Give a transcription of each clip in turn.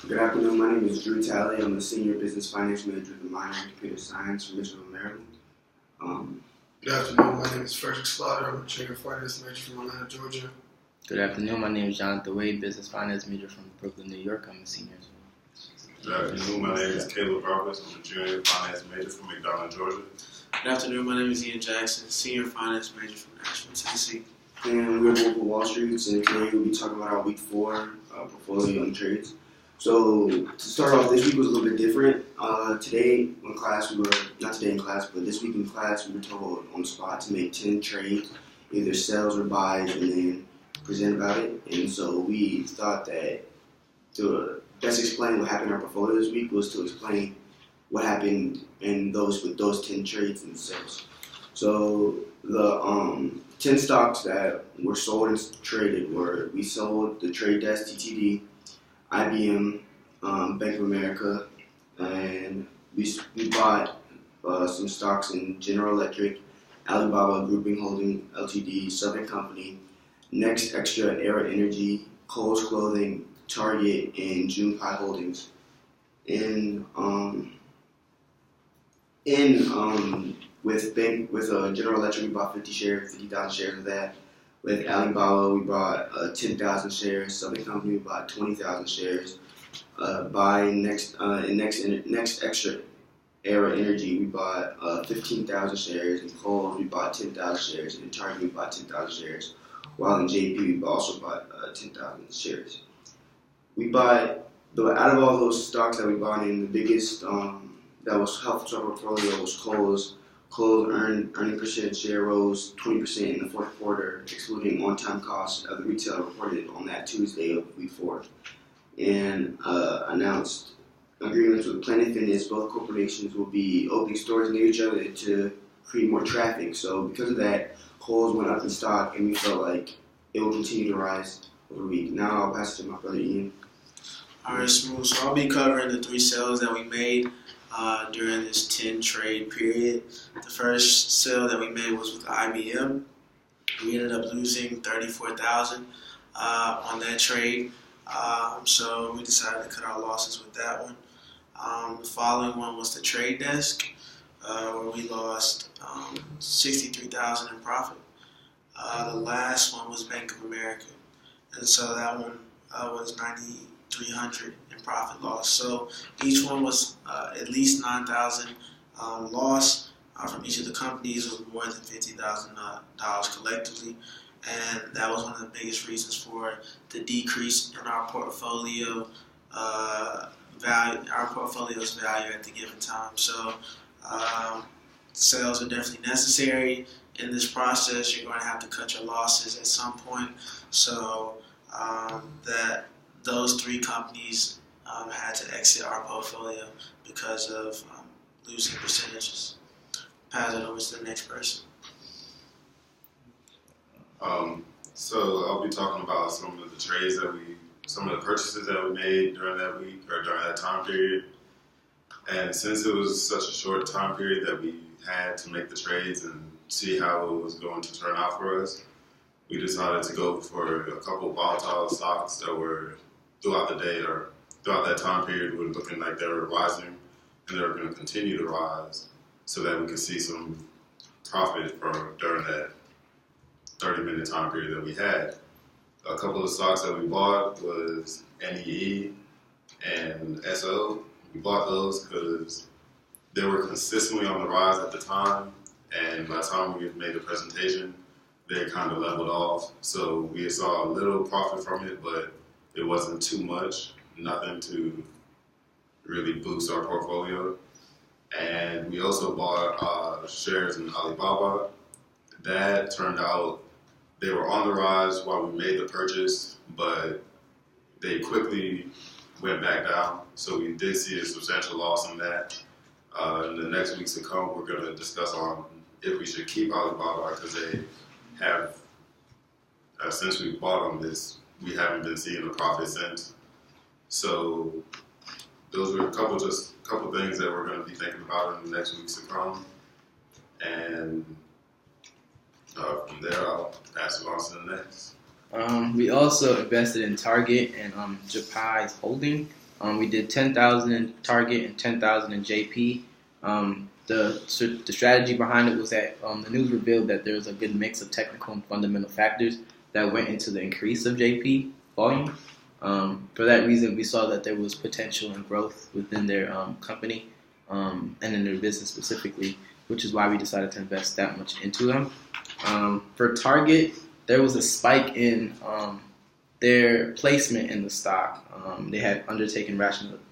Good afternoon. My name is Drew Talley. I'm a senior business finance major with a minor in computer science from Richmond, Maryland. Good afternoon. My name is Frederick Slaughter. I'm a junior finance major from Atlanta, Georgia. Good afternoon. My name is Jonathan Wade, business finance major from Brooklyn, New York. I'm a senior. Good afternoon. My name is Caleb Roberts. I'm a junior finance major from McDonough, Georgia. Good afternoon. My name is Ian Jackson, senior finance major from Nashville, Tennessee. And we're both with Wall Street, and today we'll be talking about our week 4 portfolio and trades. So to start off, this week was a little bit different. Today in class, this week in class, we were told on the spot to make 10 trades, either sells or buys, and then present about it. And so we thought that to best explain what happened in our portfolio this week was to explain what happened with those 10 trades and sales. So the 10 stocks that were sold and traded were, we sold the Trade Desk TTD, IBM, Bank of America, and we bought some stocks in General Electric, Alibaba Grouping Holding Ltd, Southern Company, Next Extra Era Energy, Kohl's Clothing, Target, and June Pie Holdings. With General Electric, we bought 50,000 shares of that. With Alibaba, we bought 10,000 shares. Southern Company, we bought 20,000 shares. Next Extra Era Energy, we bought 15,000 shares. In Kohl's, we bought 10,000 shares. And in Target, we bought 10,000 shares. While in JP, we also bought 10,000 shares. Out of all those stocks that we bought in, the biggest that was helpful to our portfolio was Kohl's. Kohl's earning per share rose 20% in the fourth quarter, excluding on-time costs of the retailer reported on that Tuesday of week 4, and announced agreements with Planet Fitness. Both corporations will be opening stores near each other to create more traffic. So because of that, Kohl's went up in stock, and we felt like it will continue to rise over the week. Now I'll pass it to my brother Ian. All right, Smooth. So I'll be covering the 3 sales that we made during this 10 trade period. The first sale that we made was with IBM. We ended up losing $34,000 on that trade. So we decided to cut our losses with that one. The following one was the Trade Desk, where we lost $63,000 in profit. The last one was Bank of America, and so that one was $9,300 in profit loss. So each one was at least $9,000 loss from each of the companies, with more than $50,000 collectively, and that was one of the biggest reasons for the decrease in our portfolio value, our portfolio's value at the given time. So sales are definitely necessary in this process. You're going to have to cut your losses at some point. So that those 3 companies had to exit our portfolio because of losing percentages. Pass it over to the next person. So I'll be talking about some of the purchases that we made during that week or during that time period. And since it was such a short time period that we had to make the trades and see how it was going to turn out for us, we decided to go for a couple volatile stocks that were throughout the day or throughout that time period were looking like they were rising, and they were going to continue to rise, so that we could see some profit during that 30-minute time period that we had. A couple of stocks that we bought was NEE and SO. We bought those because they were consistently on the rise at the time, and by the time we made the presentation, they kind of leveled off. So we saw a little profit from it, but it wasn't too much, nothing to really boost our portfolio. And we also bought shares in Alibaba. That turned out they were on the rise while we made the purchase, but they quickly went back down. So we did see a substantial loss in that. In the next weeks to come, we're going to discuss on if we should keep Alibaba, because they have, since we bought them, we haven't been seeing a profit since. So those were a couple things that we're going to be thinking about in the next weeks to come. And from there, I'll pass it on to the next. We also invested in Target and Japan's holding. We did 10,000 in Target and 10,000 in JP. The strategy behind it was that the news revealed that there was a good mix of technical and fundamental factors that went into the increase of JP volume. For that reason, we saw that there was potential and growth within their company and in their business specifically, which is why we decided to invest that much into them. For Target, there was a spike in their placement in the stock. They had undertaken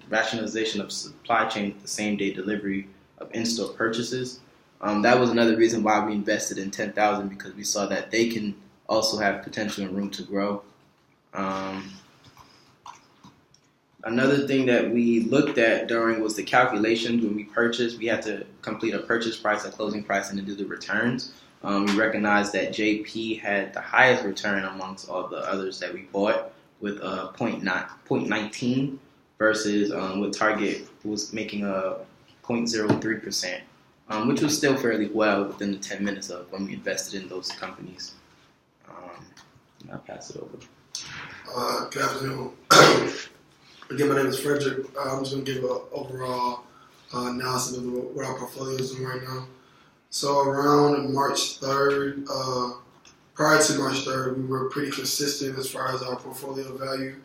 rationalization of supply chain with the same-day delivery of in-store purchases. That was another reason why we invested in 10,000, because we saw that they can also have potential and room to grow. Another thing that we looked at during was the calculations. When we purchased, we had to complete a purchase price, a closing price, and then do the returns. We recognized that JP had the highest return amongst all the others that we bought with 0.19 versus with Target was making a 0.03%, which was still fairly well within the 10 minutes of when we invested in those companies. I'll pass it over. Good afternoon. Again, my name is Frederick. I'm just going to give an overall analysis of what our portfolio is doing right now. So around March 3rd, prior to March 3rd, we were pretty consistent as far as our portfolio value.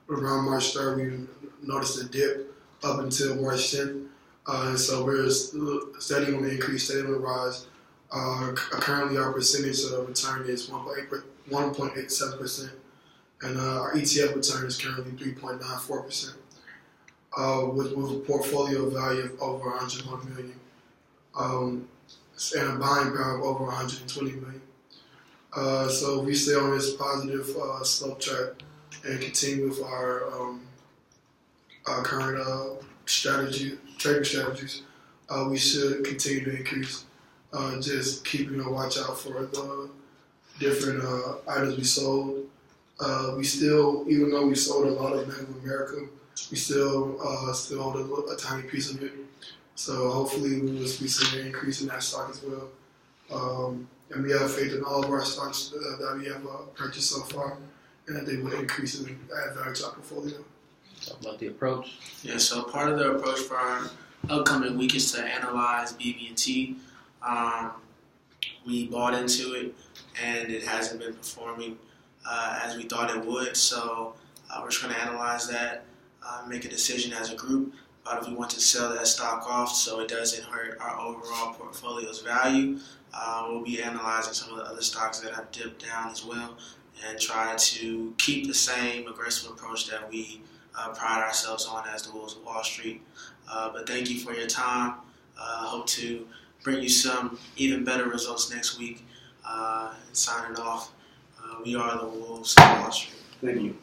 Around March 3rd, we noticed a dip up until March 10th. And so we're steady on the increase, steady on the rise. Currently, our percentage of return is 1.87%. And our ETF return is currently 3.94%, with a portfolio value of over $101 million, and a buying power of over $120 million. So we stay on this positive slope track and continue with our current trading strategies. We should continue to increase. Just keeping a watch out for the different items we sold. We still, even though we sold a lot of Bank of America, we still hold a tiny piece of it. So hopefully we will see an increase in that stock as well. And we have faith in all of our stocks that we have purchased so far, and that they will increase and add value to our portfolio. Talk about the approach. Yeah, so part of the approach for our upcoming week is to analyze BB&T. We bought into it, and it hasn't been performing as we thought it would. So we're just going to analyze that, make a decision as a group about if we want to sell that stock off so it doesn't hurt our overall portfolio's value. We'll be analyzing some of the other stocks that have dipped down as well and try to keep the same aggressive approach that we pride ourselves on as the Wolves of Wall Street. But thank you for your time. Hope to bring you some even better results next week. And signing off, we are the Wolves of Wall Street. Thank you.